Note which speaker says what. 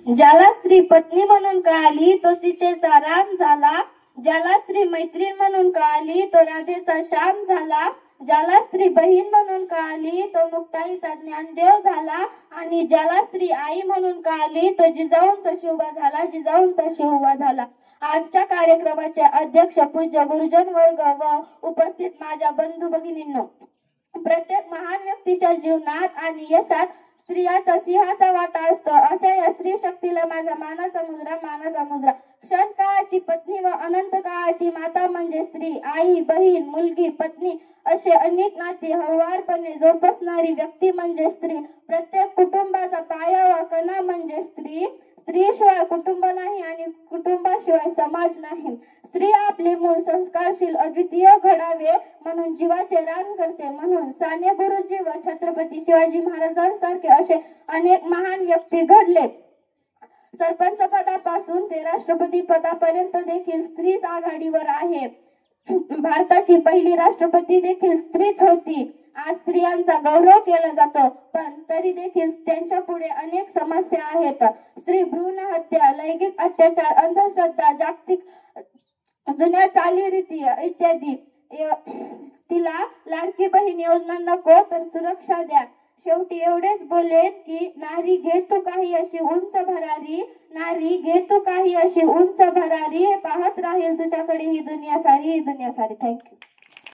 Speaker 1: ज्याला स्त्री पत्नी म्हणून कळाली तो सीतेचा राम झाला, ज्याला स्त्री मैत्रीण म्हणून कळाली तो राधेचा श्याम झाला, ज्याला स्त्री बहीण म्हणून कळाली तो मुक्ताईचा ज्ञानदेव झाला, आणि ज्याला स्त्री आई म्हणून कळाली तो जिजाऊंचा शिवबा झाला, जिजाऊंचा शिवबा झाला. आजच्या कार्यक्रमाचे अध्यक्ष पूज्य गुरुजन वर्ग व उपस्थित माझ्या बंधू भगिनींनो, प्रत्येक महान व्यक्तीच्या जीवनात आणि यशात स्त्रियाचा सिंहाचा वाटा असतो. अशा या स्त्री शक्तीला माझा मानाचा मुजरा, मानाचा मुजरा. क्षण काळाची पत्नी व अनंत काळाची माता म्हणजे स्त्री. आई, बहीण, मुलगी, पत्नी असे अनेक नाती हळुवारपणे जोपासणारी व्यक्ती म्हणजे स्त्री. प्रत्येक कुटुंबाचा पाया व कणा म्हणजे स्त्री. स्त्रीशिवाय कुटुंब नाही आणि कुटुंबाशिवाय समाज नाही. स्त्री आपले मूळ संस्कारशील अद्वितीय घडावे म्हणून जीवाचे रान करते. म्हणून साने गुरुजी व छत्रपती शिवाजी महाराजांसारखे असे अनेक महान व्यक्ती घडले. सरपंच पदापासून ते राष्ट्रपती पदापर्यंत देखील स्त्रीच आघाडीवर आहे. भारताची पहिली राष्ट्रपती देखील स्त्रीच होती. आज स्त्रियांचा गौरव केला जातो, पण तरी देखील त्यांच्या पुढे अनेक समस्या आहेत. स्त्री भ्रूण हत्या, लैंगिक अत्याचार, अंधश्रद्धा, जागतिक जुन्या चालीरीती इत्यादी. तिला लाडकी बहीण योजना नको तर सुरक्षा द्या. शेवटी एवढेच बोलेन की नारी घे तू काही अशी उंच भरारी, नारी घे तू काही अशी उंच भरारी, हे पाहत राहील तुझ्याकडे ही दुनिया सारी, ही दुनिया सारी. थँक्यू.